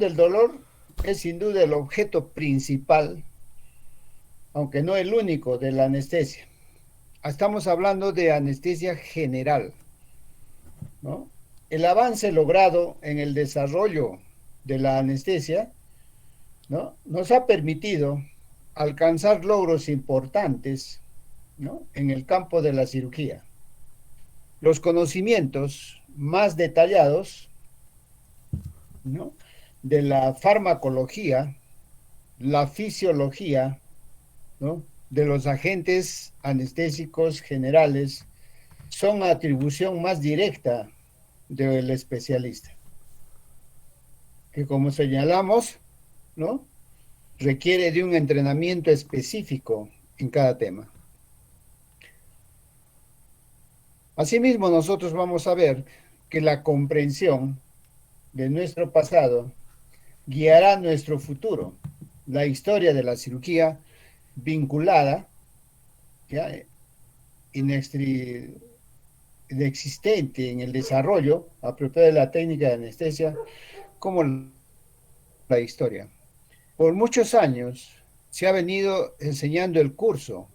del dolor es sin duda el objeto principal, aunque no el único, de la anestesia. Estamos hablando de anestesia general, ¿no? El avance logrado en el desarrollo de la anestesia, ¿no?, nos ha permitido alcanzar logros importantes, ¿no?, en el campo de la cirugía. Los conocimientos más detallados, ¿no?, de la farmacología, la fisiología, ¿no?, de los agentes anestésicos generales son atribución más directa del especialista, que como señalamos, ¿no?, requiere de un entrenamiento específico en cada tema. Asimismo, nosotros vamos a ver que la comprensión de nuestro pasado guiará nuestro futuro. La historia de la cirugía vinculada, ya, inexistente en el desarrollo apropiado de la técnica de anestesia, como la historia. Por muchos años se ha venido enseñando el curso,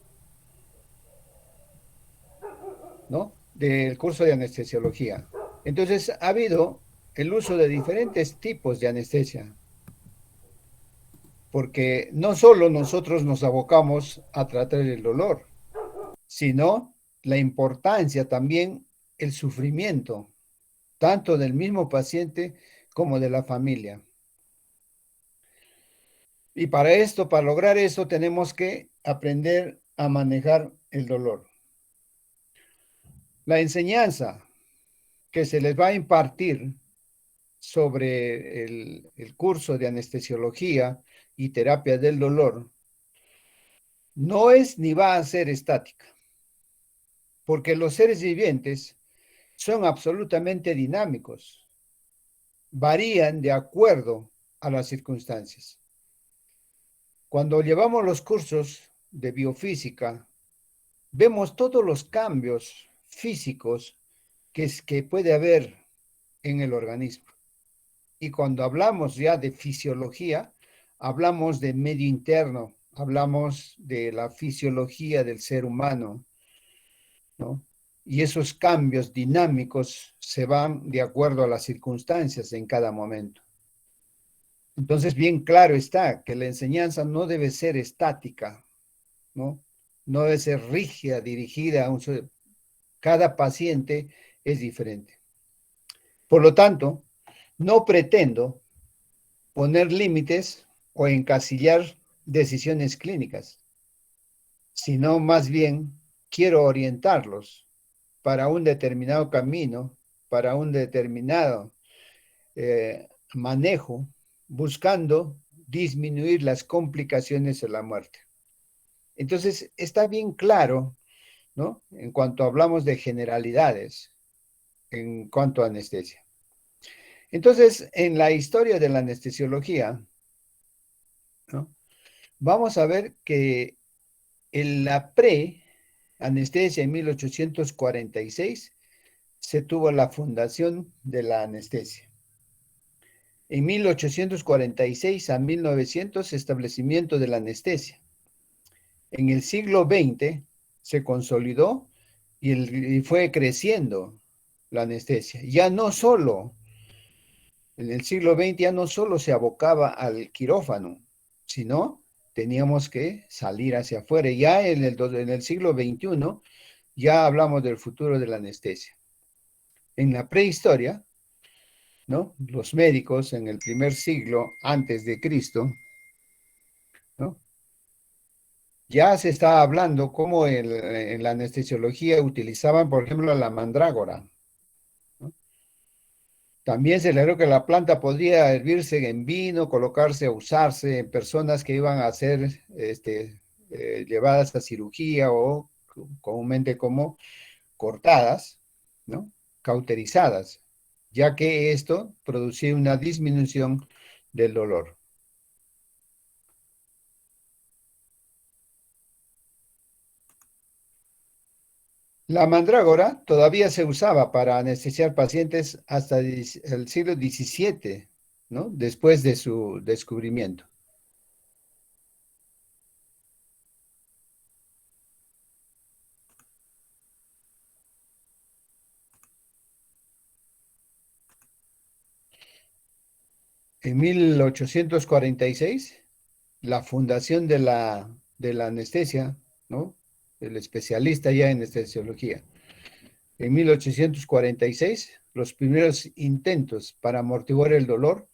¿no?, del curso de anestesiología. Entonces ha habido el uso de diferentes tipos de anestesia, porque no solo nosotros nos abocamos a tratar el dolor, sino la importancia también, el sufrimiento, tanto del mismo paciente como de la familia. Y para esto, para lograr eso, tenemos que aprender a manejar el dolor. La enseñanza que se les va a impartir sobre el curso de anestesiología y terapia del dolor no es ni va a ser estática, porque los seres vivientes son absolutamente dinámicos, varían de acuerdo a las circunstancias. Cuando llevamos los cursos de biofísica, vemos todos los cambios físicos que puede haber en el organismo. Y cuando hablamos ya de fisiología, hablamos de medio interno, hablamos de la fisiología del ser humano, ¿no? Y esos cambios dinámicos se van de acuerdo a las circunstancias en cada momento. Entonces, bien claro está que la enseñanza no debe ser estática, ¿no? No debe ser rígida, dirigida a un solo. Cada paciente es diferente. Por lo tanto, no pretendo poner límites o encasillar decisiones clínicas, sino más bien quiero orientarlos para un determinado camino, para un determinado manejo, buscando disminuir las complicaciones de la muerte. Entonces, está bien claro, ¿no?, en cuanto hablamos de generalidades, en cuanto a anestesia. Entonces, en la historia de la anestesiología, ¿no?, vamos a ver que en la pre-anestesia en 1846 se tuvo la fundación de la anestesia. En 1846 a 1900, establecimiento de la anestesia. En el siglo XX se consolidó y fue creciendo la anestesia. Ya no solo, en el siglo XX ya no solo se abocaba al quirófano, sino teníamos que salir hacia afuera. Ya en el siglo XXI ya hablamos del futuro de la anestesia. En la prehistoria, ¿no?, los médicos en el primer siglo antes de Cristo, ¿no?, ya se está hablando cómo en la anestesiología utilizaban, por ejemplo, la mandrágora, ¿no? También se le dijo que la planta podría hervirse en vino, colocarse o usarse en personas que iban a ser llevadas a cirugía o comúnmente como cortadas, ¿no?, cauterizadas, ya que esto producía una disminución del dolor. La mandrágora todavía se usaba para anestesiar pacientes hasta el siglo XVII, ¿no? Después de su descubrimiento. En 1846, la fundación de la anestesia, ¿no? El especialista ya en anestesiología. En 1846, los primeros intentos para amortiguar el dolor,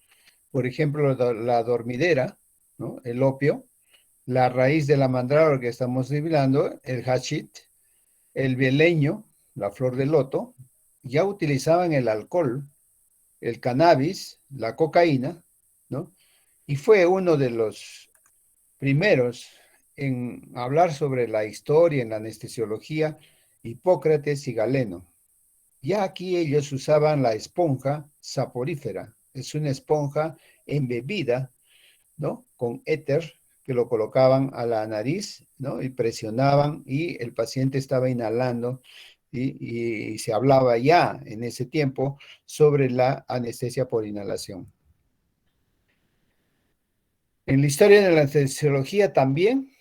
por ejemplo, la dormidera, ¿no? El opio, la raíz de la mandrágora que estamos hablando, el hachís, el beleño, la flor de loto, ya utilizaban el alcohol, el cannabis, la cocaína, ¿no? Y fue uno de los primeros en hablar sobre la historia en la anestesiología, Hipócrates y Galeno. Ya aquí ellos usaban la esponja saporífera. Es una esponja embebida, ¿no? Con éter que lo colocaban a la nariz, ¿no? Y presionaban y el paciente estaba inhalando y se hablaba ya en ese tiempo sobre la anestesia por inhalación. En la historia de la anestesiología también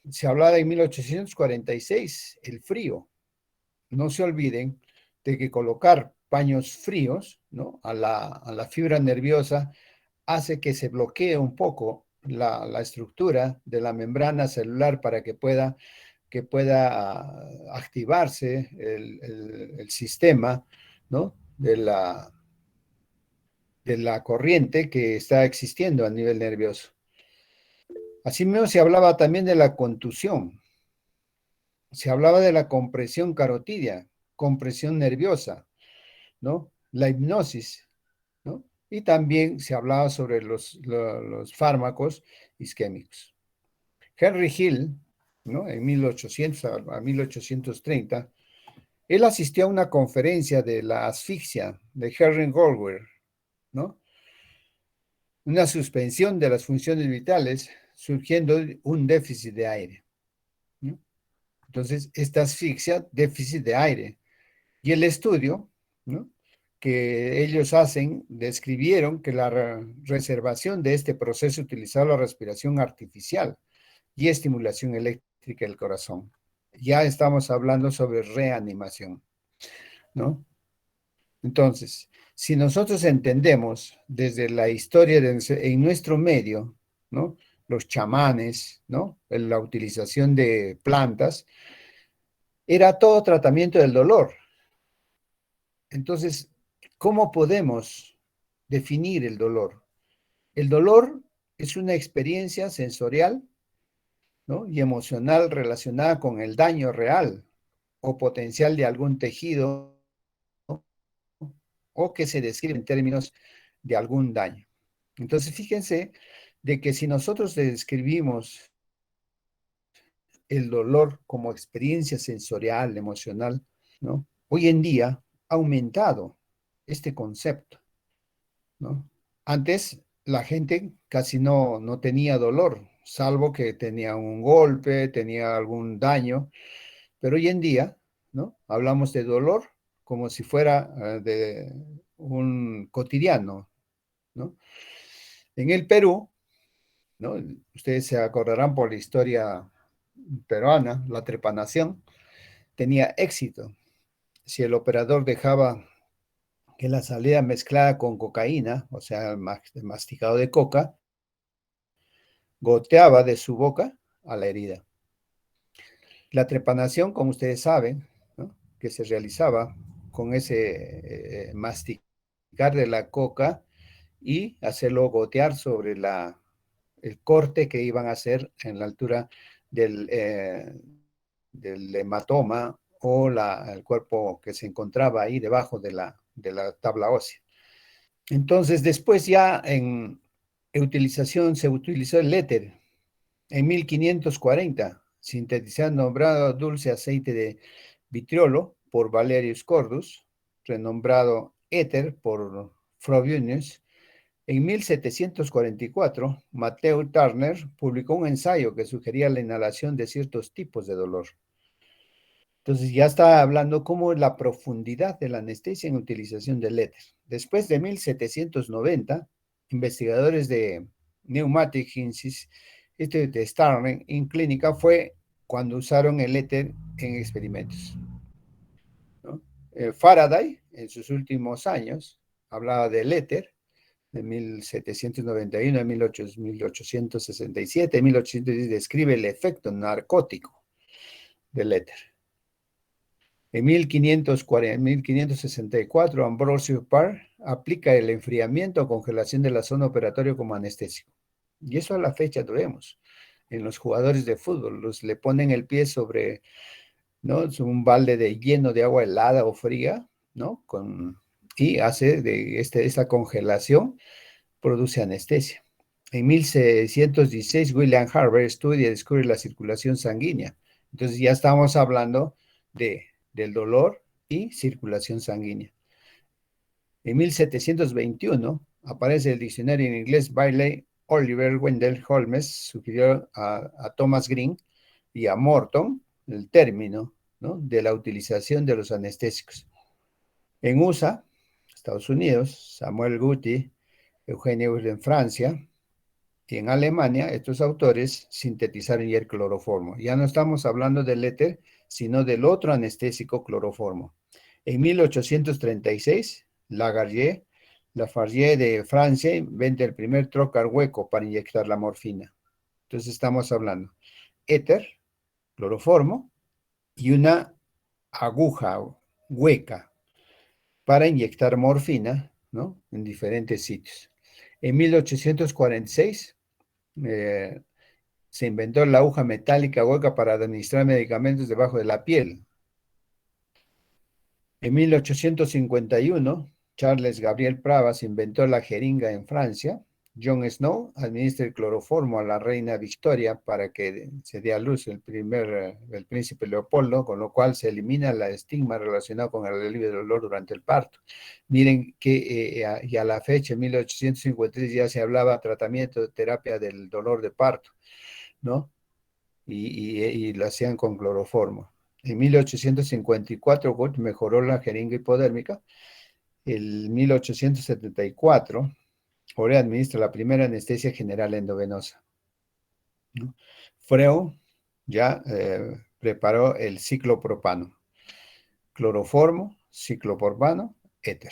se hablaba en 1846, el frío. No se olviden de que colocar paños fríos, ¿no? A la fibra nerviosa hace que se bloquee un poco la estructura de la membrana celular para que pueda activarse el sistema, ¿no? De la corriente que está existiendo a nivel nervioso. Asimismo, se hablaba también de la contusión, se hablaba de la compresión carotidia, compresión nerviosa, ¿no? La hipnosis, ¿no? Y también se hablaba sobre los fármacos isquémicos. Henry Hill, ¿no? En 1800 a 1830, él asistió a una conferencia de la asfixia de Henry Goldwyn, ¿no? Una suspensión de las funciones vitales surgiendo un déficit de aire, ¿no? Entonces, esta asfixia, déficit de aire. Y el estudio, ¿no? Que ellos hacen, describieron que la reservación de este proceso utilizaba la respiración artificial y estimulación eléctrica del corazón. Ya estamos hablando sobre reanimación, ¿no? Entonces, si nosotros entendemos desde la historia en nuestro medio, ¿no? Los chamanes, ¿no? La utilización de plantas, era todo tratamiento del dolor. Entonces, ¿cómo podemos definir el dolor? El dolor es una experiencia sensorial, ¿no? Y emocional relacionada con el daño real o potencial de algún tejido, ¿no? O que se describe en términos de algún daño. Entonces, fíjense de que si nosotros describimos el dolor como experiencia sensorial, emocional, ¿no? Hoy en día ha aumentado este concepto, ¿no? Antes la gente casi no tenía dolor, salvo que tenía un golpe, tenía algún daño, pero hoy en día, ¿no? Hablamos de dolor como si fuera de un cotidiano, ¿no? En el Perú, ¿no? Ustedes se acordarán por la historia peruana, la trepanación tenía éxito. Si el operador dejaba que la salida mezclada con cocaína, o sea, el masticado de coca, goteaba de su boca a la herida. La trepanación, como ustedes saben, ¿no? Que se realizaba con ese masticar de la coca y hacerlo gotear sobre el corte que iban a hacer en la altura del hematoma o el cuerpo que se encontraba ahí debajo de la tabla ósea. Entonces, después ya en utilización se utilizó el éter en 1540, sintetizando nombrado dulce aceite de vitriolo por Valerius Cordus, renombrado éter por Frobenius. En 1744, Matthew Turner publicó un ensayo que sugería la inhalación de ciertos tipos de dolor. Entonces ya está hablando cómo la profundidad de la anestesia en utilización del éter. Después de 1790, investigadores de Pneumatic de Starling en clínica fue cuando usaron el éter en experimentos, ¿no? Faraday, en sus últimos años, hablaba del éter de 1791 a 1867, 1810, describe el efecto narcótico del éter. En 1564, Ambrosio Parr aplica el enfriamiento o congelación de la zona operatoria como anestésico. Y eso a la fecha lo vemos en los jugadores de fútbol. Le ponen el pie sobre, ¿no?, un balde lleno de agua helada o fría, ¿no? Y hace de esta congelación, produce anestesia. En 1616, William Harvey estudia y descubre la circulación sanguínea. Entonces ya estamos hablando del dolor y circulación sanguínea. En 1721 aparece el diccionario en inglés. Bailey Oliver Wendell Holmes sugirió a Thomas Green y a Morton el término, ¿no?, de la utilización de los anestésicos. En USA, Estados Unidos, Samuel Guti, Eugenio en Francia, y en Alemania, estos autores sintetizaron ya el cloroformo. Ya no estamos hablando del éter, sino del otro anestésico cloroformo. En 1836, Lafargue de Francia inventa el primer trocar hueco para inyectar la morfina. Entonces estamos hablando éter, cloroformo y una aguja hueca para inyectar morfina, ¿no?, en diferentes sitios. En 1846 se inventó la aguja metálica hueca para administrar medicamentos debajo de la piel. En 1851, Charles Gabriel Pravas inventó la jeringa en Francia. Jon Snow administra el cloroformo a la reina Victoria para que se dé a luz el príncipe Leopoldo, con lo cual se elimina el estigma relacionado con el alivio del dolor durante el parto. Miren que y a la fecha, en 1853, ya se hablaba de tratamiento de terapia del dolor de parto, ¿no? Y lo hacían con cloroformo. En 1854, Wood mejoró la jeringa hipodérmica. En 1874, Ore administra la primera anestesia general endovenosa, ¿no? Freud ya preparó el ciclopropano, cloroformo, ciclopropano, éter.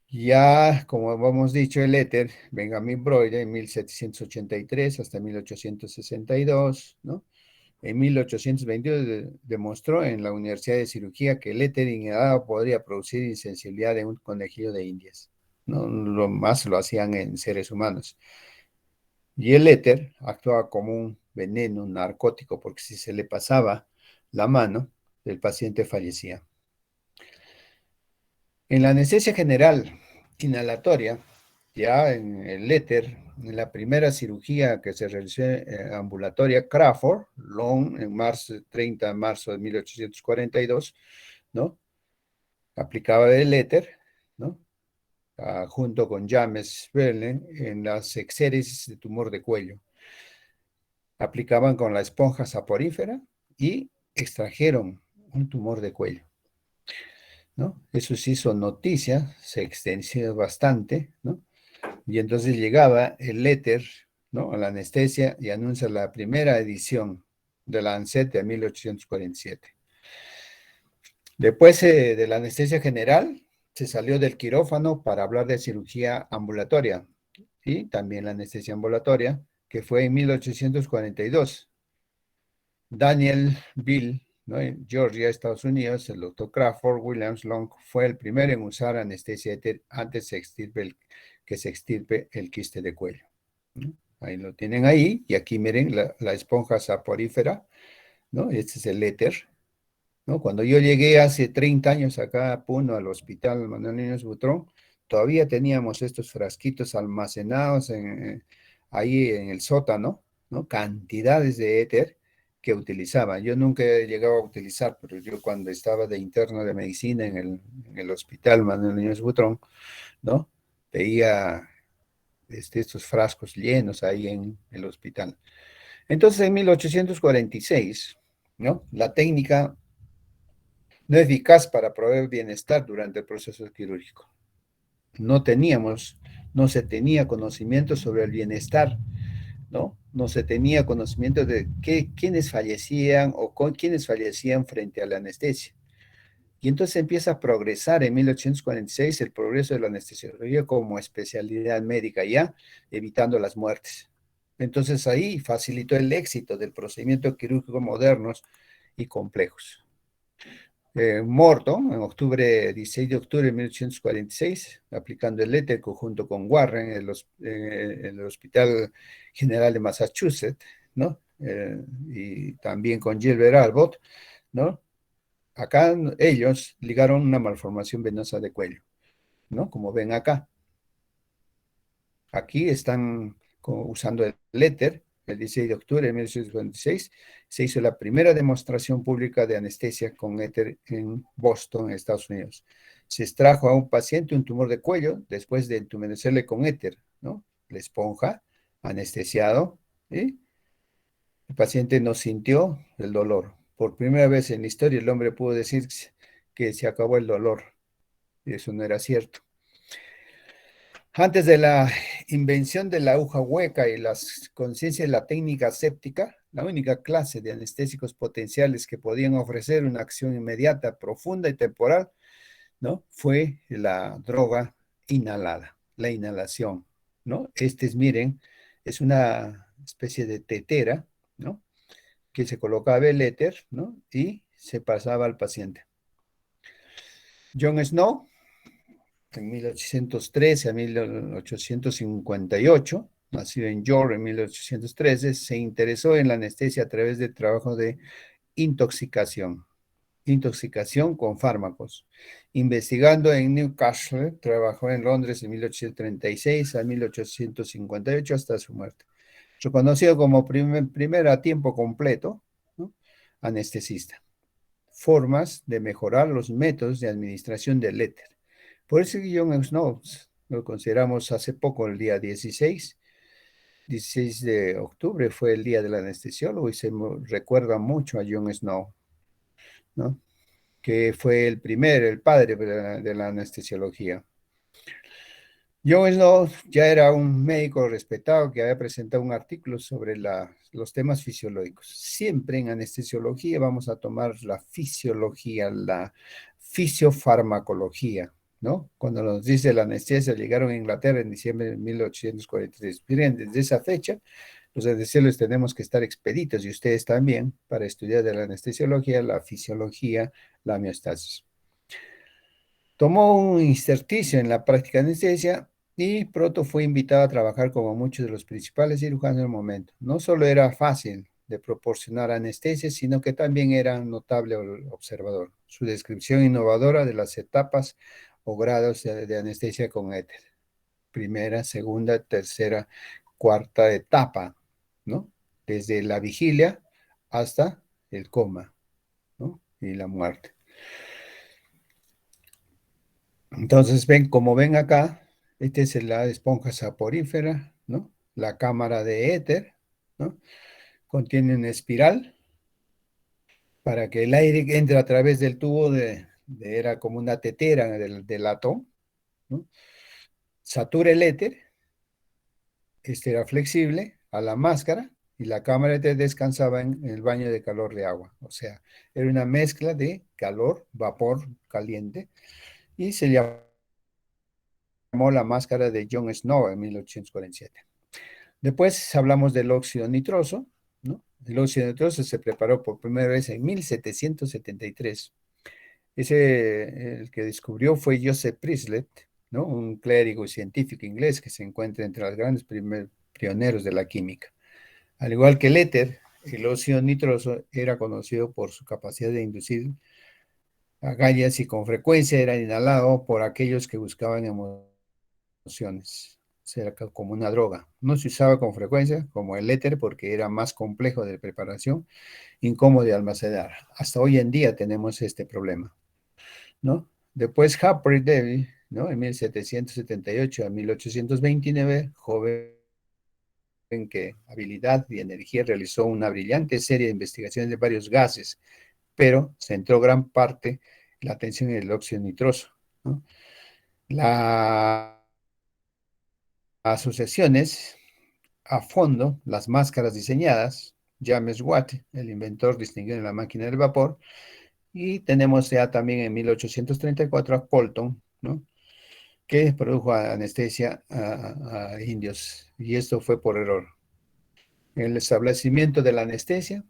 Ya, como hemos dicho, el éter, Benjamin Breuer en 1783 hasta 1862, ¿no? En 1822 demostró en la Universidad de Cirugía que el éter inhalado podría producir insensibilidad en un conejillo de Indias. No, lo más lo hacían en seres humanos. Y el éter actuaba como un veneno, un narcótico, porque si se le pasaba la mano, el paciente fallecía. En la anestesia general inhalatoria, ya en el éter, en la primera cirugía que se realizó ambulatoria, Crawford, Long, en 30 de marzo de 1842, ¿no?, aplicaba el éter, ¿no?, junto con James Vernet en las exéresis de tumor de cuello. Aplicaban con la esponja saporífera y extrajeron un tumor de cuello, ¿no? Eso se hizo noticia, se extendió bastante, ¿no? Y entonces llegaba el éter, ¿no?, a la anestesia y anuncia la primera edición de la Lancet de 1847. Después de la anestesia general, se salió del quirófano para hablar de cirugía ambulatoria y también la anestesia ambulatoria, que fue en 1842. Daniel Bill, ¿no?, en Georgia, Estados Unidos, el doctor Crawford Williams Long fue el primero en usar anestesia éter antes que se extirpe el quiste de cuello, ¿no? Ahí lo tienen ahí, y aquí miren la esponja saporífera, ¿no? Este es el éter, ¿no? Cuando yo llegué hace 30 años acá a Puno, al hospital Manuel Niños Butrón, todavía teníamos estos frasquitos almacenados ahí en el sótano, ¿no? Cantidades de éter que utilizaban. Yo nunca he llegado a utilizar, pero yo cuando estaba de interno de medicina en el hospital Manuel Niños Butrón, ¿no?, veía estos frascos llenos ahí en el hospital. Entonces, en 1846, ¿no?, la técnica no eficaz para proveer bienestar durante el proceso quirúrgico. no teníamos, no se tenía conocimiento sobre el bienestar, ¿no? No se tenía conocimiento de quiénes fallecían o con quiénes fallecían frente a la anestesia. Y entonces empieza a progresar en 1846 el progreso de la anestesiología como especialidad médica ya, evitando las muertes. Entonces ahí facilitó el éxito del procedimiento quirúrgico modernos y complejos. Morton, en octubre, 16 de octubre de 1846, aplicando el éter junto con Warren en el Hospital General de Massachusetts, ¿no? Y también con Gilbert Abbott, ¿no? Acá ellos ligaron una malformación venosa de cuello, ¿no? Como ven acá. Aquí están usando el éter. El 16 de octubre de 1846 se hizo la primera demostración pública de anestesia con éter en Boston, Estados Unidos. Se extrajo a un paciente un tumor de cuello después de entumecerle con éter, ¿no? La esponja, anestesiado, ¿sí? El paciente no sintió el dolor. Por primera vez en la historia el hombre pudo decir que se acabó el dolor. Y eso no era cierto. Antes de la invención de la aguja hueca y las conciencias de la técnica séptica, la única clase de anestésicos potenciales que podían ofrecer una acción inmediata, profunda y temporal, ¿no? Fue la droga inhalada, la inhalación, ¿no? Miren, es una especie de tetera, ¿no? Que se colocaba el éter, ¿no? Y se pasaba al paciente. John Snow, en 1813 a 1858, nacido en York en 1813, se interesó en la anestesia a través del trabajo de intoxicación con fármacos. Investigando en Newcastle, trabajó en Londres en 1836 a 1858 hasta su muerte. Reconocido como primer a tiempo completo, ¿no? Anestesista. Formas de mejorar los métodos de administración del éter. Por eso John Snow lo consideramos hace poco, el día 16 de octubre fue el día del anestesiólogo y se recuerda mucho a John Snow, ¿no? Que fue el padre de la anestesiología. John Snow ya era un médico respetado que había presentado un artículo sobre los temas fisiológicos. Siempre en anestesiología vamos a tomar la fisiología, la fisiofarmacología, ¿no? Cuando nos dice la anestesia, llegaron a Inglaterra en diciembre de 1843. Miren, desde esa fecha, los anestesiólogos tenemos que estar expeditos, y ustedes también, para estudiar de la anestesiología, la fisiología, la homeostasis. Tomó un intersticio en la práctica de anestesia y pronto fue invitado a trabajar como muchos de los principales cirujanos del momento. No solo era fácil de proporcionar anestesia, sino que también era un notable observador. Su descripción innovadora de las etapas o grados de anestesia con éter. Primera, segunda, tercera, cuarta etapa, ¿no? Desde la vigilia hasta el coma, ¿no? Y la muerte. Entonces, como ven acá, esta es la esponja saporífera, ¿no? La cámara de éter, ¿no? Contiene una espiral para que el aire entre a través del tubo era como una tetera de latón, ¿no? Satura el éter, este era flexible a la máscara y la cámara de éter descansaba en el baño de calor de agua. O sea, era una mezcla de calor, vapor caliente, y se llamó la máscara de John Snow en 1847. Después hablamos del óxido nitroso, ¿no? El óxido nitroso se preparó por primera vez en 1773. El que descubrió fue Joseph Priestley, ¿no? Un clérigo y científico inglés que se encuentra entre los grandes pioneros de la química. Al igual que el éter, el óxido nitroso era conocido por su capacidad de inducir agallas y con frecuencia era inhalado por aquellos que buscaban emociones. Era como una droga. No se usaba con frecuencia como el éter porque era más complejo de preparación, incómodo de almacenar. Hasta hoy en día tenemos este problema, ¿no? Después Humphrey Davy, ¿no? En 1778 a 1829, joven que habilidad y energía, realizó una brillante serie de investigaciones de varios gases, pero centró gran parte la atención en el óxido nitroso, ¿no? Las asociaciones a fondo, las máscaras diseñadas, James Watt, el inventor distinguido en la máquina del vapor, y tenemos ya también en 1834 a Colton, ¿no? Que produjo anestesia a indios, y esto fue por error. El establecimiento de la anestesia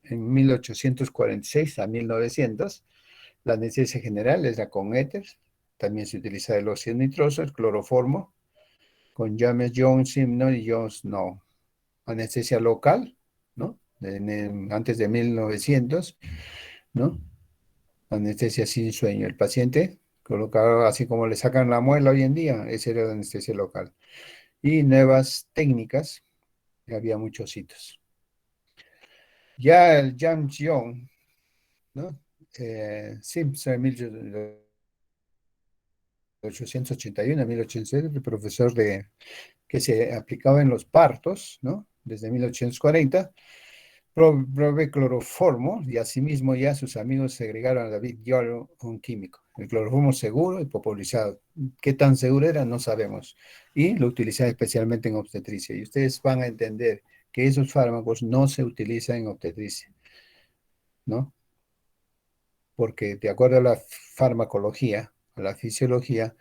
en 1846 a 1900, la anestesia general es la con éter, también se utiliza el óxido nitroso, el cloroformo, con James Jones, Simon y Jones No. Anestesia local, ¿no? Antes de 1900, ¿no? Anestesia sin sueño. El paciente colocado así como le sacan la muela hoy en día, esa era la anestesia local. Y nuevas técnicas, había muchos sitios. Ya el James Young, ¿no? Simpson, 1881 a 1806, el profesor que se aplicaba en los partos, ¿no? Desde 1840, provee cloroformo y asimismo ya sus amigos segregaron a David Yolo, un químico. El cloroformo seguro y popularizado. ¿Qué tan seguro era? No sabemos. Y lo utilizan especialmente en obstetricia. Y ustedes van a entender que esos fármacos no se utilizan en obstetricia, ¿no? Porque de acuerdo a la farmacología, a la fisiología,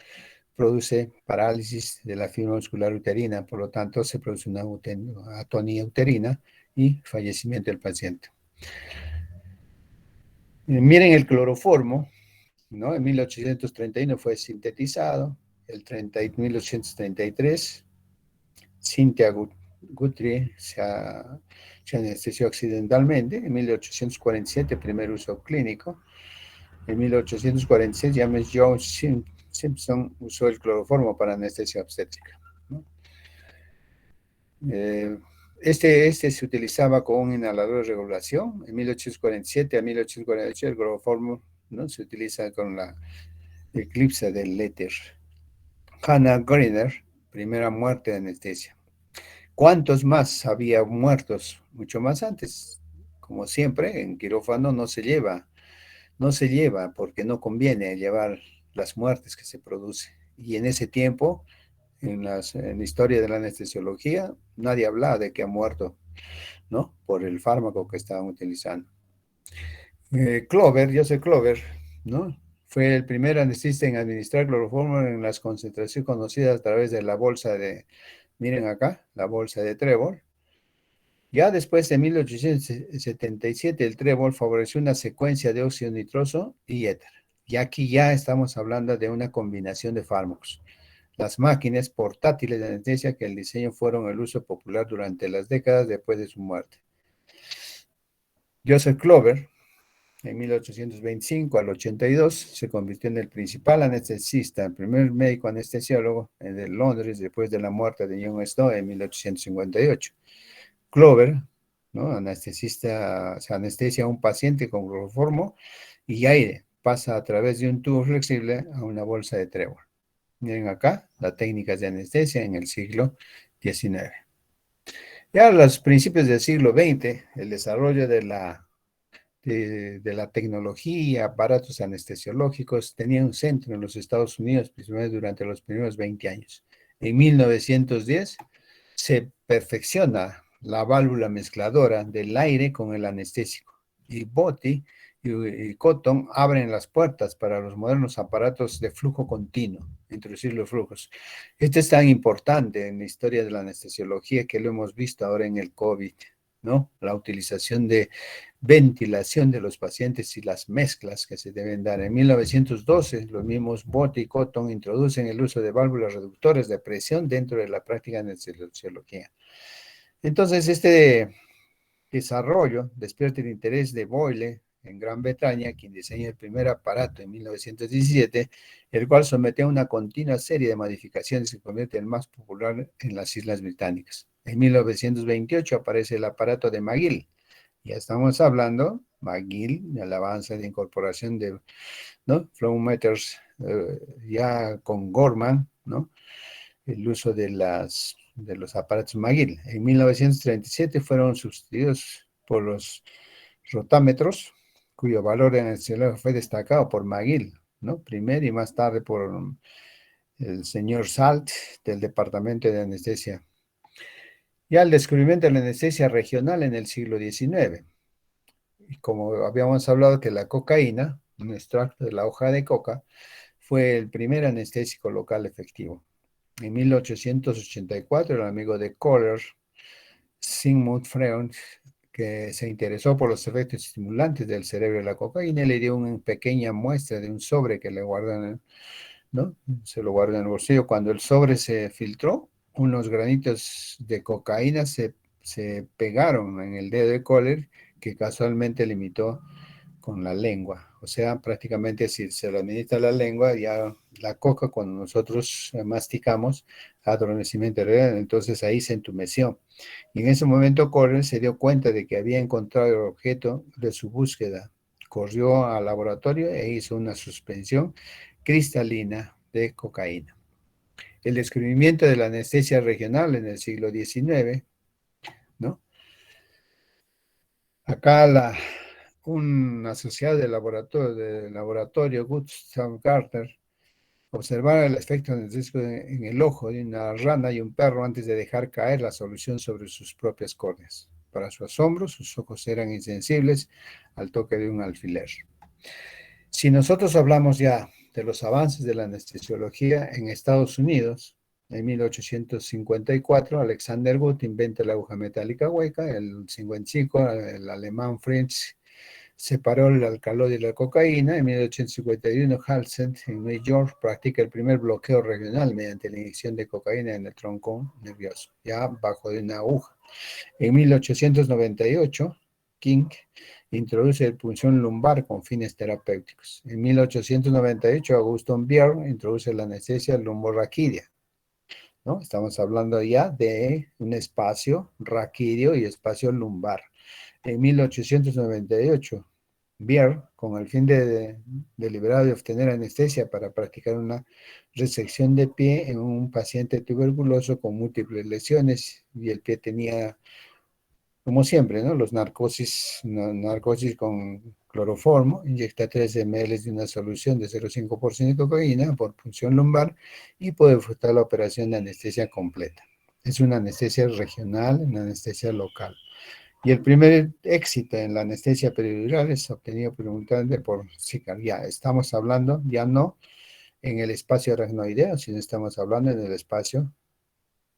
produce parálisis de la fibra muscular uterina, por lo tanto se produce una atonía uterina y fallecimiento del paciente. Miren el cloroformo, ¿no? En 1831 fue sintetizado, el 1833, Cynthia Guthrie se anestesió accidentalmente, en 1847 primer uso clínico, en 1846 James Jones Simpson usó el cloroformo para anestesia obstétrica, ¿no? Eh, este se utilizaba con un inhalador de regulación. En 1847 a 1848 el cloroformo, ¿no? Se utiliza con la eclipse del éter. Hannah Griner, primera muerte de anestesia. ¿Cuántos más había muertos? Mucho más antes. Como siempre, en quirófano no se lleva porque no conviene llevar las muertes que se producen. Y en ese tiempo, en la historia de la anestesiología, nadie hablaba de que ha muerto, ¿no? Por el fármaco que estaban utilizando. Joseph Clover, ¿no? Fue el primer anestesista en administrar cloroformo en las concentraciones conocidas a través de la bolsa de, miren acá, la bolsa de trébol. Ya después de 1877, el trébol favoreció una secuencia de óxido nitroso y éter. Y aquí ya estamos hablando de una combinación de fármacos. Las máquinas portátiles de anestesia que el diseño fueron el uso popular durante las décadas después de su muerte. Joseph Clover, en 1825 al 82, se convirtió en el principal anestesista, el primer médico anestesiólogo de Londres después de la muerte de John Snow en 1858. Clover, ¿no? Anestesista, se anestesia a un paciente con cloroformo y aire, pasa a través de un tubo flexible a una bolsa de trébol. Miren acá las técnicas de anestesia en el siglo XIX. Ya a los principios del siglo XX, el desarrollo de la tecnología, aparatos anestesiológicos, tenía un centro en los Estados Unidos, principalmente durante los primeros 20 años. En 1910 se perfecciona la válvula mezcladora del aire con el anestésico. Y Botti y Cotton abren las puertas para los modernos aparatos de flujo continuo, introducir los flujos. Este es tan importante en la historia de la anestesiología que lo hemos visto ahora en el COVID, ¿no? La utilización de ventilación de los pacientes y las mezclas que se deben dar. En 1912, los mismos Bott y Cotton introducen el uso de válvulas reductores de presión dentro de la práctica de anestesiología. Entonces, este desarrollo despierta el interés de Boyle en Gran Bretaña, quien diseña el primer aparato en 1917, el cual somete a una continua serie de modificaciones y se convierte en el más popular en las Islas Británicas. En 1928 aparece el aparato de McGill. Ya estamos hablando, McGill, el avance de incorporación de, ¿no? Flow meters, ya con Gorman, ¿no? El uso de los aparatos McGill. En 1937 fueron sustituidos por los rotámetros, cuyo valor en el cielo fue destacado por McGill, ¿no? Primero y más tarde por el señor Salt, del Departamento de Anestesia. Ya el descubrimiento de la anestesia regional en el siglo XIX. Y como habíamos hablado que la cocaína, un extracto de la hoja de coca, fue el primer anestésico local efectivo. En 1884, el amigo de Kohler, Sigmund Freud, que se interesó por los efectos estimulantes del cerebro de la cocaína, le dio una pequeña muestra de un sobre que le guardan, ¿no? Se lo guarda en el bolsillo. Cuando el sobre se filtró, unos granitos de cocaína se pegaron en el dedo de Kohler, que casualmente limitó con la lengua. O sea, prácticamente si se lo administra la lengua, ya la coca cuando nosotros masticamos, adormecimiento real, entonces ahí se entumeció. Y en ese momento Corren se dio cuenta de que había encontrado el objeto de su búsqueda. Corrió al laboratorio e hizo una suspensión cristalina de cocaína. El descubrimiento de la anestesia regional en el siglo XIX, ¿no? Acá un asociado del laboratorio Gustav Gartner, observara el efecto anestésico en el ojo de una rana y un perro antes de dejar caer la solución sobre sus propias córneas. Para su asombro, sus ojos eran insensibles al toque de un alfiler. Si nosotros hablamos ya de los avances de la anestesiología en Estados Unidos, en 1854, Alexander Wood inventa la aguja metálica hueca. En el 55, el alemán Fritz separó el alcaloide de la cocaína. En 1851, Halsted, en New York, practica el primer bloqueo regional mediante la inyección de cocaína en el tronco nervioso, ya bajo de una aguja. En 1898, King introduce la punción lumbar con fines terapéuticos. En 1898, Augustin Bier introduce la anestesia lumborraquídea, ¿no? Estamos hablando ya de un espacio raquídeo y espacio lumbar. En 1898, Bier, con el fin deliberado de obtener anestesia para practicar una resección de pie en un paciente tuberculoso con múltiples lesiones, y el pie tenía, como siempre, ¿no? Los narcosis con cloroformo, inyecta 3 ml de una solución de 0,5% de cocaína por punción lumbar y puede efectuar la operación de anestesia completa. Es una anestesia regional, una anestesia local. Y el primer éxito en la anestesia peridural es obtenido preguntando por Sicar. Ya estamos hablando, ya no en el espacio aracnoideo, sino estamos hablando en el espacio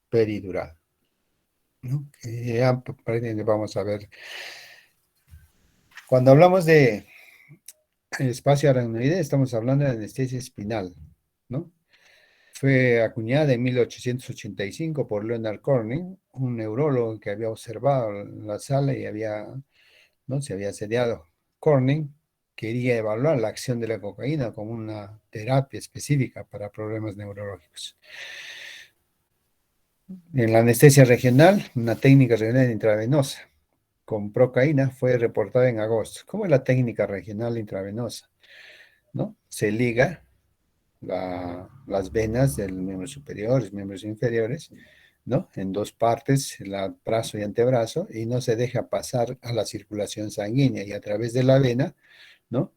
peridural, ¿no? Que ya vamos a ver. Cuando hablamos de espacio aracnoideo, estamos hablando de anestesia espinal, ¿no? Fue acuñada en 1885 por Leonard Corning, un neurólogo que había observado la sala y ¿no? Se había sediado. Corning quería evaluar la acción de la cocaína como una terapia específica para problemas neurológicos. En la anestesia regional, una técnica regional intravenosa con procaína fue reportada en agosto. ¿Cómo es la técnica regional intravenosa? ¿No? Se liga las venas del miembro superior y miembros inferiores, ¿no? En dos partes, el brazo y antebrazo, y no se deja pasar a la circulación sanguínea, y a través de la vena, ¿no?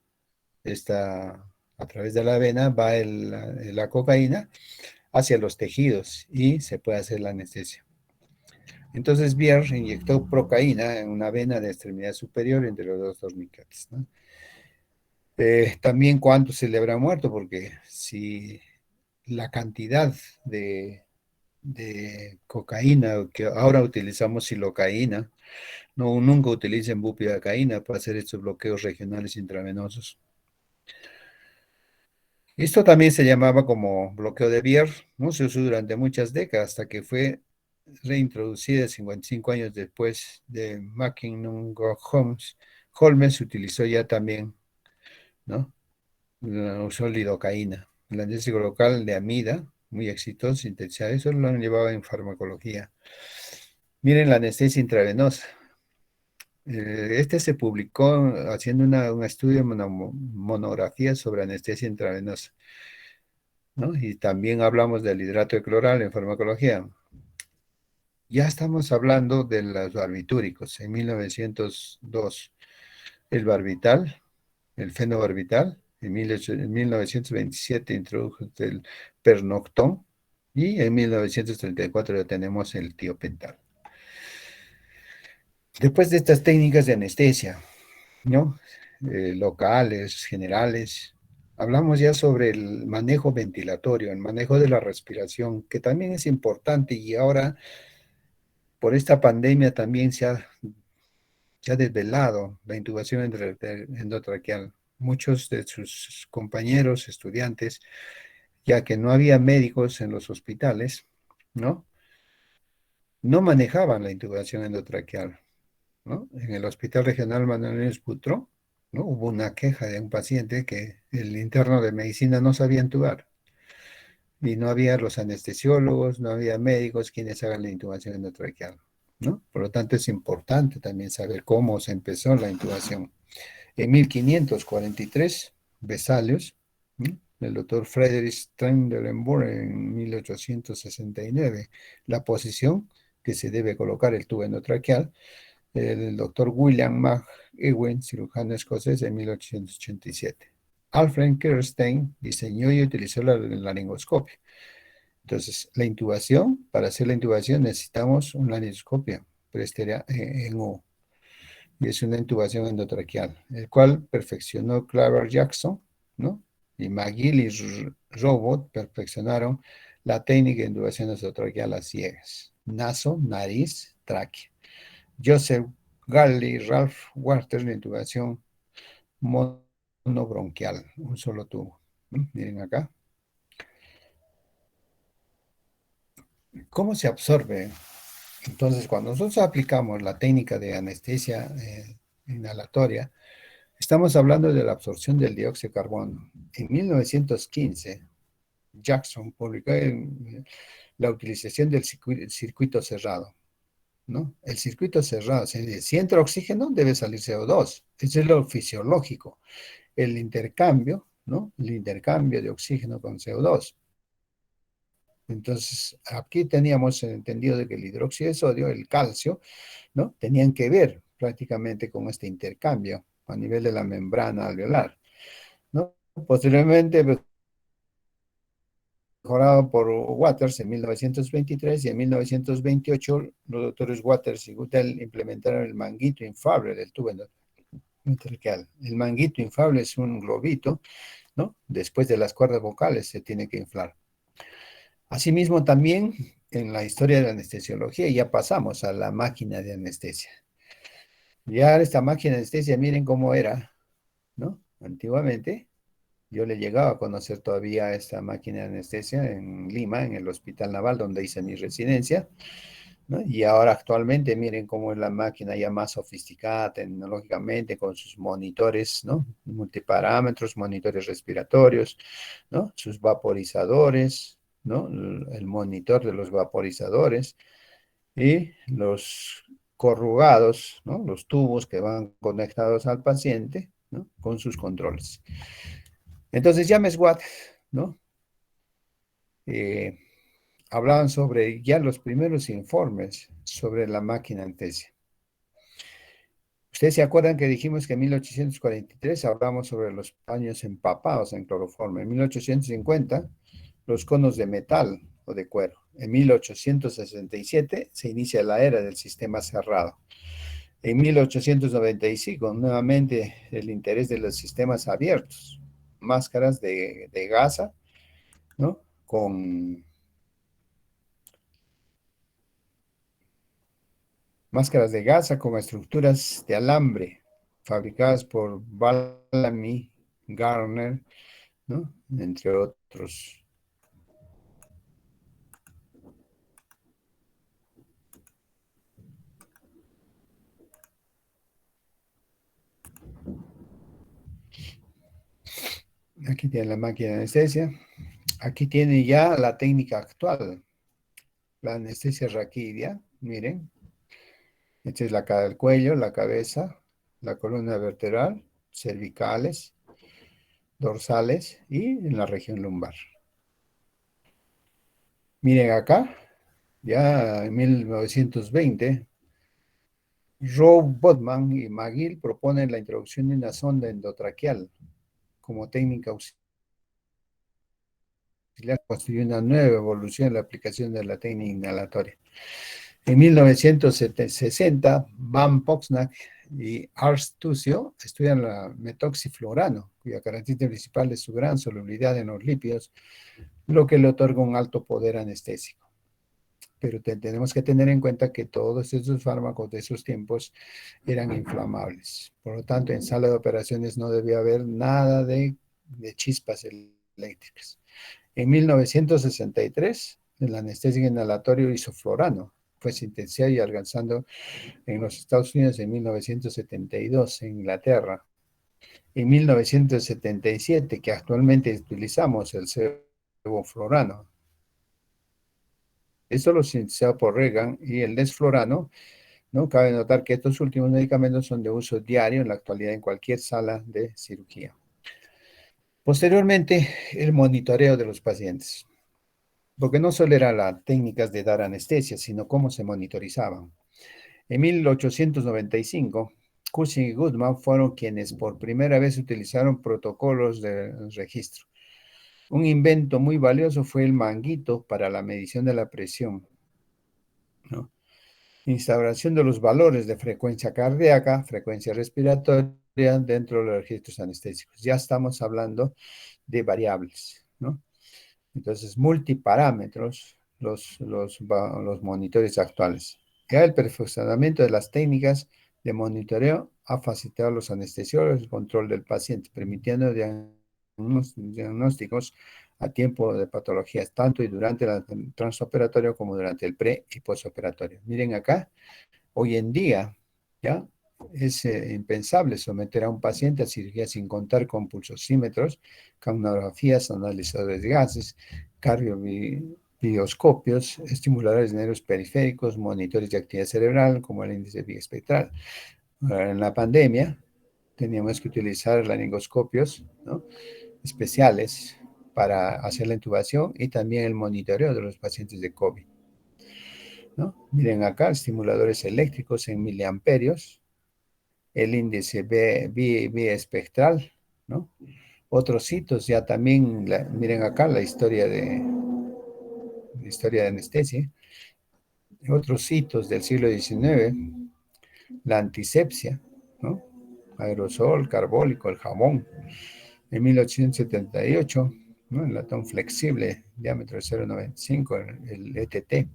A través de la vena va la cocaína hacia los tejidos y se puede hacer la anestesia. Entonces Bier inyectó procaína en una vena de extremidad superior entre los dos torniquetes, ¿no? También cuánto se le habrá muerto, porque si la cantidad de cocaína, que ahora utilizamos silocaína, no, nunca utilicen bupivacaína para hacer estos bloqueos regionales intravenosos. Esto también se llamaba como bloqueo de Bier, ¿no? Se usó durante muchas décadas hasta que fue reintroducida 55 años después de Mackinnon Holmes. Holmes utilizó ya también, ¿no? Usó lidocaína. El anestésico local de amida, muy exitoso, sintetizado, eso lo han llevado en farmacología. Miren la anestesia intravenosa. Este se publicó haciendo un estudio, una monografía sobre anestesia intravenosa, ¿no? Y también hablamos del hidrato de cloral en farmacología. Ya estamos hablando de los barbitúricos. En 1902, el barbital, el fenobarbital, En 1927 introdujo el pernoctón y en 1934 ya tenemos el tiopental. Después de estas técnicas de anestesia, ¿no? Locales, generales, hablamos ya sobre el manejo ventilatorio, el manejo de la respiración, que también es importante y ahora por esta pandemia también se ha desvelado la intubación endotraqueal. Muchos de sus compañeros, estudiantes, ya que no había médicos en los hospitales, ¿no? No manejaban la intubación endotraqueal, ¿no? En el Hospital Regional Manuel Núñez Butró, ¿no? Hubo una queja de un paciente que el interno de medicina no sabía intubar y no había los anestesiólogos, no había médicos quienes hagan la intubación endotraqueal, ¿no? Por lo tanto, es importante también saber cómo se empezó la intubación. En 1543, Vesalius, ¿no? El doctor Friedrich Trendelenburg en 1869, la posición que se debe colocar el tubo endotraqueal, el doctor William McEwen, cirujano escocés, en 1887. Alfred Kerstein diseñó y utilizó la laringoscopia. Entonces, la intubación, para hacer la intubación necesitamos una laringoscopia en U, y es una intubación endotraqueal, el cual perfeccionó Clara Jackson, ¿no? Y McGill y Robot perfeccionaron la técnica de intubación endotraqueal a ciegas, naso, nariz, tráquea. Joseph Galley y Ralph Walters, la intubación monobronquial, un solo tubo. Miren acá. ¿Cómo se absorbe? Entonces, cuando nosotros aplicamos la técnica de anestesia inhalatoria, estamos hablando de la absorción del dióxido de carbono. En 1915, Jackson publicó la utilización del circuito cerrado, ¿no? El circuito cerrado, si entra oxígeno, debe salir CO2. Eso es lo fisiológico. El intercambio, ¿no? El intercambio de oxígeno con CO2. Entonces, aquí teníamos entendido de que el hidróxido de sodio, el calcio, ¿no? Tenían que ver prácticamente con este intercambio a nivel de la membrana alveolar, ¿no? Posteriormente, mejorado por Waters en 1923 y en 1928 los doctores Waters y Guttell implementaron el manguito inflable del tubo endotraqueal. El manguito inflable es un globito, ¿no? Después de las cuerdas vocales se tiene que inflar. Asimismo, también en la historia de la anestesiología ya pasamos a la máquina de anestesia. Ya esta máquina de anestesia, miren cómo era, ¿no? Antiguamente, yo le llegaba a conocer todavía esta máquina de anestesia en Lima, en el Hospital Naval, donde hice mi residencia, ¿no? Y ahora actualmente, miren cómo es la máquina ya más sofisticada tecnológicamente, con sus monitores, ¿no? Multiparámetros, monitores respiratorios, ¿no? Sus vaporizadores, ¿no? El monitor de los vaporizadores y los corrugados, ¿no? Los tubos que van conectados al paciente, ¿no? Con sus controles. Entonces, James Watt, ¿no? Eh, Hablaban sobre ya los primeros informes sobre la máquina anestesia. Ustedes se acuerdan que dijimos que en 1843 hablamos sobre los paños empapados en cloroformo. En 1850, los conos de metal o de cuero. En 1867 se inicia la era del sistema cerrado. En 1895, nuevamente el interés de los sistemas abiertos. Máscaras de gasa, ¿no? Con máscaras de gasa con estructuras de alambre fabricadas por Bellamy Garner, ¿no? Entre otros. Aquí tiene la máquina de anestesia. Aquí tiene ya la técnica actual, la anestesia raquídea. Miren, esta es la cara del cuello, la cabeza, la columna vertebral, cervicales, dorsales y en la región lumbar. Miren acá, ya en 1920, Rowe Bodman y McGill proponen la introducción de una sonda endotraqueal como técnica auxiliar constituyó una nueva evolución en la aplicación de la técnica inhalatoria. En 1960, Van Poxnack y Ars Tucio estudian la metoxiflorano, cuya característica principal es su gran solubilidad en los lípidos, lo que le otorga un alto poder anestésico. Pero tenemos que tener en cuenta que todos esos fármacos de esos tiempos eran inflamables. Por lo tanto, en sala de operaciones no debía haber nada de chispas eléctricas. En 1963, el anestésico inhalatorio isoflorano fue sintetizado y alcanzando en los Estados Unidos en 1972, en Inglaterra. En 1977, que actualmente utilizamos el sevoflurano. Esto lo sintetizado por Reagan y el desflurano, ¿no? Cabe notar que estos últimos medicamentos son de uso diario en la actualidad en cualquier sala de cirugía. Posteriormente, el monitoreo de los pacientes. Porque no solo eran las técnicas de dar anestesia, sino cómo se monitorizaban. En 1895, Cushing y Goodman fueron quienes por primera vez utilizaron protocolos de registro. Un invento muy valioso fue el manguito para la medición de la presión, ¿no? Instauración de los valores de frecuencia cardíaca, frecuencia respiratoria dentro de los registros anestésicos. Ya estamos hablando de variables, ¿no? Entonces, multiparámetros, los monitores actuales. Ya el perfeccionamiento de las técnicas de monitoreo ha facilitado a los anestesiólogos el control del paciente, permitiendo diagnósticos a tiempo de patologías, tanto y durante el transoperatorio como durante el pre y postoperatorio. Miren acá, hoy en día, ¿ya? Es impensable someter a un paciente a cirugía sin contar con pulsosímetros, capnografías, analizadores de gases, cardiobioscopios, estimuladores de nervios periféricos, monitores de actividad cerebral, como el índice biespectral. En la pandemia teníamos que utilizar laringoscopios, ¿no? Especiales para hacer la intubación y también el monitoreo de los pacientes de COVID, ¿no? Miren acá, estimuladores eléctricos en miliamperios, el índice biespectral, ¿no? Otros hitos ya también, miren acá la historia de anestesia, otros hitos del siglo XIX, la antisepsia, ¿no? Aerosol, carbólico, el jabón. En 1878, ¿no? El latón flexible, diámetro de 0,95, el ETT.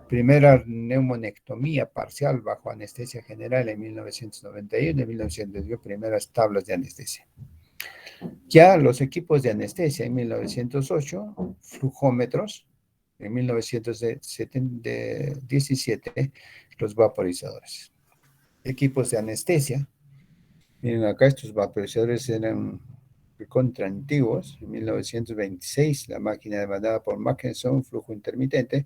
Primera neumonectomía parcial bajo anestesia general en 1991, en 1902 primeras tablas de anestesia. Ya los equipos de anestesia en 1908, flujómetros, en 1917 los vaporizadores. Equipos de anestesia, miren acá estos vaporizadores eran contra antiguos. En 1926 la máquina demandada por Mackenson, flujo intermitente.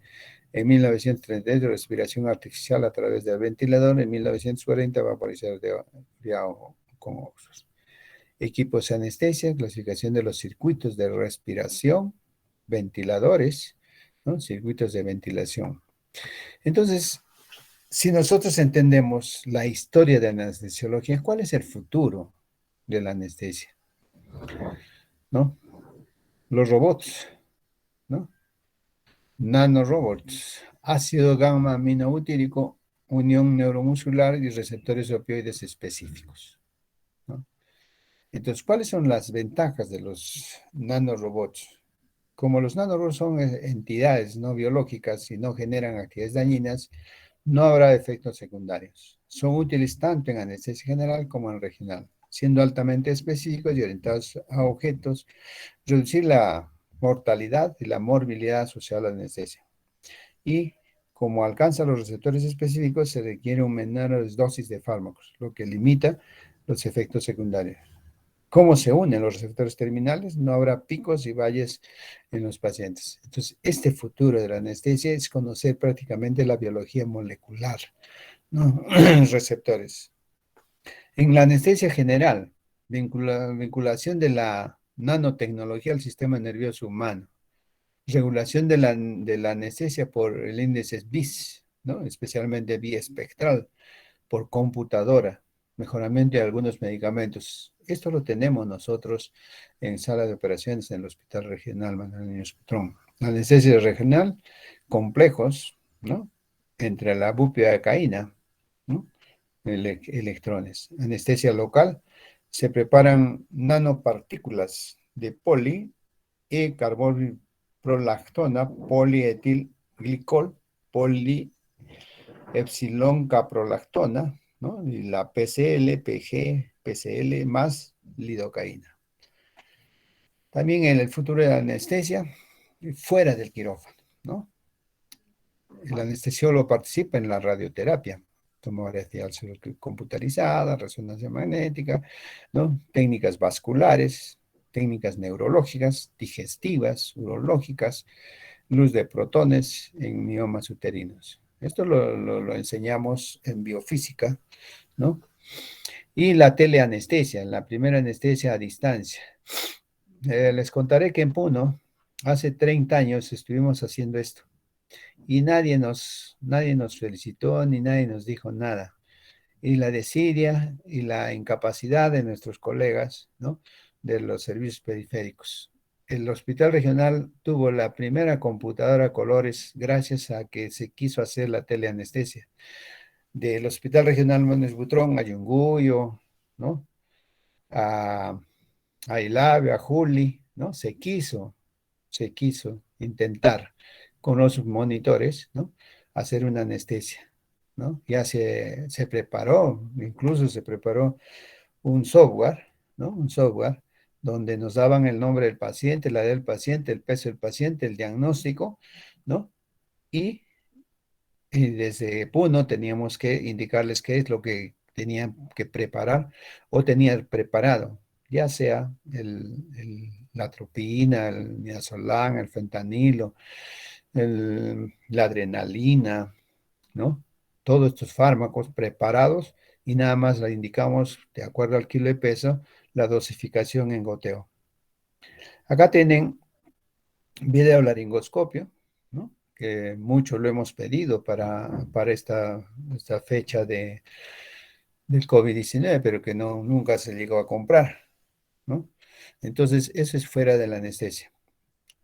En 1932 respiración artificial a través del ventilador. En 1940 vaporizador de agua con oxos. Equipos de anestesia, clasificación de los circuitos de respiración, ventiladores, ¿no? Circuitos de ventilación. Entonces, si nosotros entendemos la historia de la anestesiología, ¿cuál es el futuro de la anestesia? ¿No? Los robots, ¿no? Nanorobots, ácido gamma aminobutírico, unión neuromuscular y receptores opioides específicos, ¿no? Entonces, ¿cuáles son las ventajas de los nanorobots? Como los nanorobots son entidades no biológicas y no generan actividades dañinas, no habrá efectos secundarios. Son útiles tanto en anestesia general como en regional, siendo altamente específicos y orientados a objetos, reducir la mortalidad y la morbilidad asociada a la anestesia. Y como alcanza los receptores específicos, se requiere una menor dosis de fármacos, lo que limita los efectos secundarios. ¿Cómo se unen los receptores terminales? No habrá picos y valles en los pacientes. Entonces, este futuro de la anestesia es conocer prácticamente la biología molecular, ¿no? Receptores. En la anestesia general, vinculación de la nanotecnología al sistema nervioso humano, regulación de la anestesia por el índice BIS, ¿no? Especialmente biespectral, por computadora, mejoramiento de algunos medicamentos. Esto lo tenemos nosotros en sala de operaciones en el Hospital Regional Manuel Niños Butrón. Anestesia regional, complejos, ¿no? Entre la bupivacaína, ¿no? Electrones. Anestesia local, se preparan nanopartículas de poli y carboprolactona, polietilglicol, epsilon caprolactona, ¿no? Y la PCL, PG, PCL más lidocaína. También en el futuro de la anestesia, fuera del quirófano, ¿no? El anestesiólogo participa en la radioterapia, tomografía computarizada, resonancia magnética, ¿no? Técnicas vasculares, técnicas neurológicas, digestivas, urológicas, luz de protones en miomas uterinos. Esto lo enseñamos en biofísica, ¿no? Y la teleanestesia, la primera anestesia a distancia. Les contaré que en Puno, hace 30 años estuvimos haciendo esto y nadie nos felicitó ni nadie nos dijo nada. Y la desidia y la incapacidad de nuestros colegas, ¿no? De los servicios periféricos. El hospital regional tuvo la primera computadora a colores gracias a que se quiso hacer la teleanestesia. Del hospital regional Manuel Butrón a Yunguyo, ¿no? A, a Ilave, a Juli, ¿no? Se quiso intentar con los monitores, ¿no? Hacer una anestesia, ¿no? Ya se preparó, incluso se preparó un software, ¿no? Un software donde nos daban el nombre del paciente, la edad del paciente, el peso del paciente, el diagnóstico, ¿no? Y, y desde Puno teníamos que indicarles qué es lo que tenían que preparar o tenían preparado, ya sea la atropina, el midazolam, el fentanilo, la adrenalina, ¿no? Todos estos fármacos preparados y nada más la indicamos de acuerdo al kilo de peso, la dosificación en goteo. Acá tienen videolaringoscopio, ¿no? Que mucho lo hemos pedido para esta fecha del COVID-19, pero que no, nunca se llegó a comprar, ¿no? Entonces, eso es fuera de la anestesia.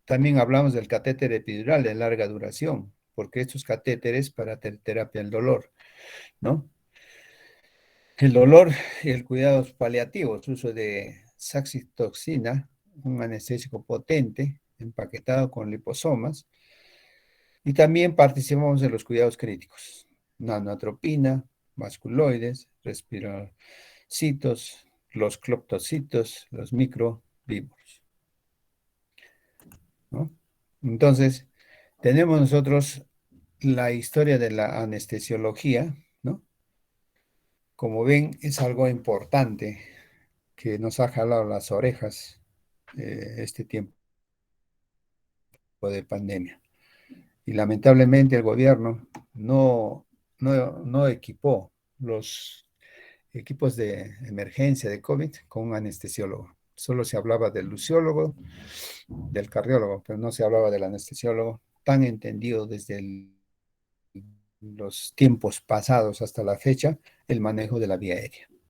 También hablamos del catéter epidural de larga duración, porque estos catéteres para terapia del dolor, ¿no? El dolor y el cuidados paliativos, uso de saxitoxina, un anestésico potente, empaquetado con liposomas, y también participamos en los cuidados críticos, nanotropina, vasculoides, respirocitos, los cloptocitos, los microvivos, ¿no? Entonces, tenemos nosotros la historia de la anestesiología, ¿no? Como ven, es algo importante que nos ha jalado las orejas este tiempo de pandemia. Y lamentablemente el gobierno no equipó los equipos de emergencia de COVID con un anestesiólogo. Solo se hablaba del luciólogo, del cardiólogo, pero no se hablaba del anestesiólogo, tan entendido desde los tiempos pasados hasta la fecha, el manejo de la vía aérea.